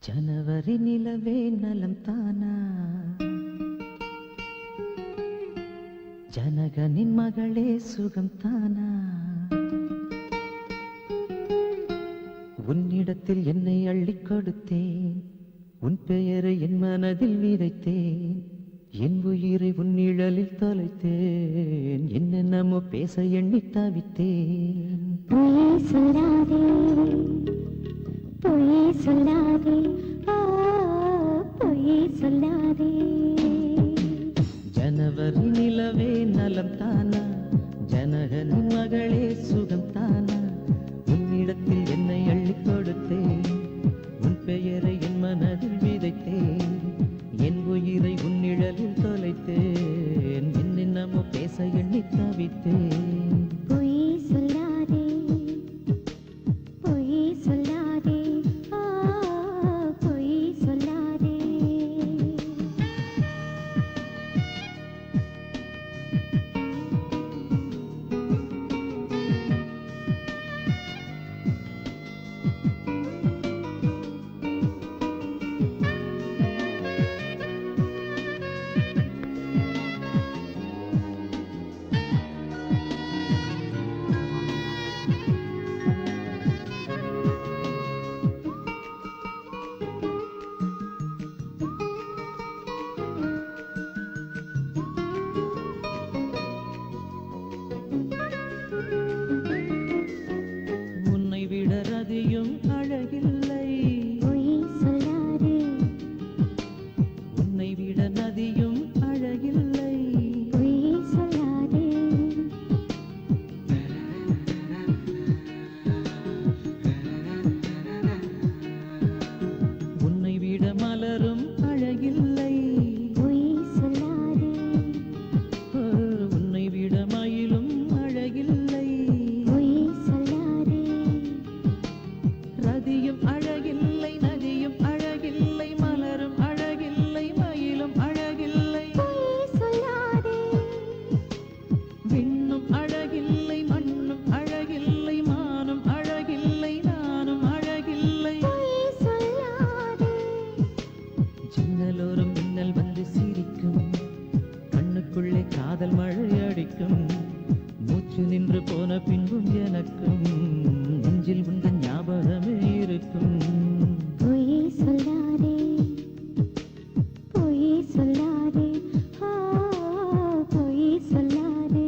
ஜனவரி நிலவே நலம் தானா, ஜனகனின் மகளே சுகம் தானா, உன்னிடத்தில் என்னை அள்ளிக் கொடுத்தேன், உன் பெயரை என் மனதில் விதைத்தேன், என் உயிரை உன் நிழலில் தொலைத்தேன், என்னென்னமோ பேச எண்ணி தவித்தேன். பொய் சொல்லாதே, பொய் சொல்லாதே, பொய் சொல்லாதே. ஜனவரி நிலவே நலம் தானா, ஜனகனின் மகளே சுகம் தானா, உன்னிடத்தில் என்னை அள்ளிக் கொடுத்தேன், உன் பெயரை என் மனதில் விதைத்தேன், என் உயிரை உன் நிழலில் தொலைத்தேன், என்னென்னமோ பேச எண்ணி தவித்தேன். பொய் சொல்லாதே, பொய் சொல்லாதே, பொய் சொல்லாதே. உன்னை விட ரதியும் அழகில்லை, பொய் சொல்லாதே, உன்னை விட நதியும் அழகில்லை, பொய் சொல்லாதே. உன்னை விட மலரும் அழகில்லை, பொய் சொல்லாதே, உன்னை விட மயிலும் அழகில்லை, பொய் சொல்லாதே. ரதியும் அழகில்லை, நதியும் அழகில்லை, மலரும் அழகில்லை, மயிலும் அழகில்லை, பொய் சொல்லாதே, விண்ணும் அழகில்லை, மண்ணும் அழகில்லை, மானும் அழகில்லை, நானும் அழகில்லை. பொய் சொல்லாதே. ஜன்னலோரம் மின்னல் வந்து சிரிக்கும், கண்ணுக்குள்ளே காதல் மழை அடிக்கும், மூச்சு நின்று போன பின்பும் எனக்கும் நெஞ்சில் உந்தன் ஞாபகமே இருக்கும். பொய் சொல்லாதே, பொய் சொல்லாதே, பொய் சொல்லாதே.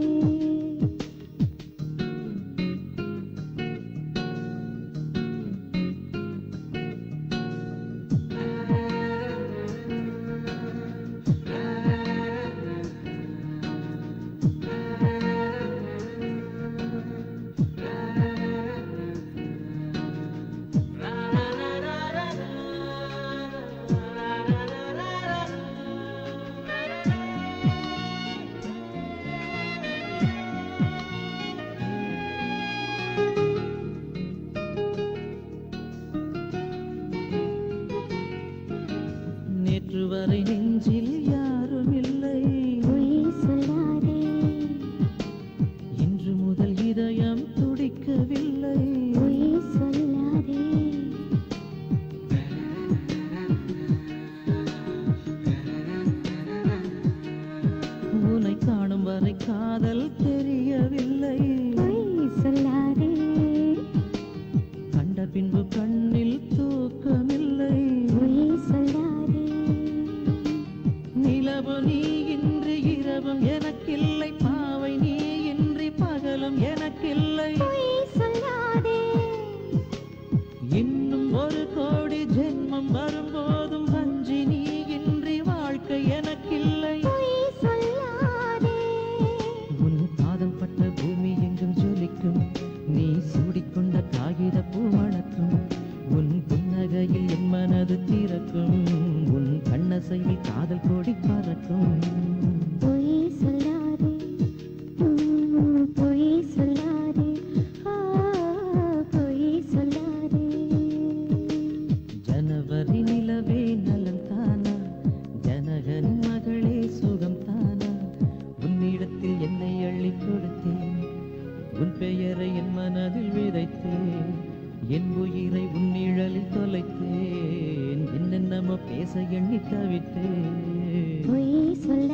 நேற்று வரை நெஞ்சில் யாரும் இல்லை, பொய் சொல்லாதே, இன்று முதல் இதயம் துடிக்கவில்லை, பொய் சொல்லாதே. உன்னை காணும் வரை காதல் தெரியவில்லை, பொய் சொல்லாதே, கண்ட பின்பு கண்ணில் தூக்கமில்லை, பொய் சொல்லாதே. நிலவு நீ இன்றி இரவும் எனக்கில்லை, பாவை நீ இன்றி பகலும் எனக்கில்லை, பொய் சொல்லாதே, இன்னும் ஒரு கோடி ஜென்மம் வரும்போதும் வஞ்சி நீ இன்றி வாழ்க்கை எனக்கில்லை. பொய் சொல்லாதே. உன் பாதம் பட்ட பூமி எங்கும் ஜொலிக்கும், நீ சூடிக்கொண்ட காகித பூ மணக்கும், உன் புன்னகையில் என் மனது திறக்கும், உன் கண்ணசையில் காதல் கோடி பறக்கும். பொய் சொல்லாதே, பொய் சொல்லாதே, பொய் சொல்லாதே. ஜனவரி நிலவே நலம் தானா, ஜனகனின் மகளே சுகம் தானா, உன்னிடத்தில் என்னை அள்ளிக் கொடுத்தேன், உன் பெயரை என் மனதில் விதைத்தேன், என் உயிரை உன் நிழலில் தொலைத்தேன், என்னென்னமோ பேச எண்ணி தவிட்டு பொய் சொல்லாதே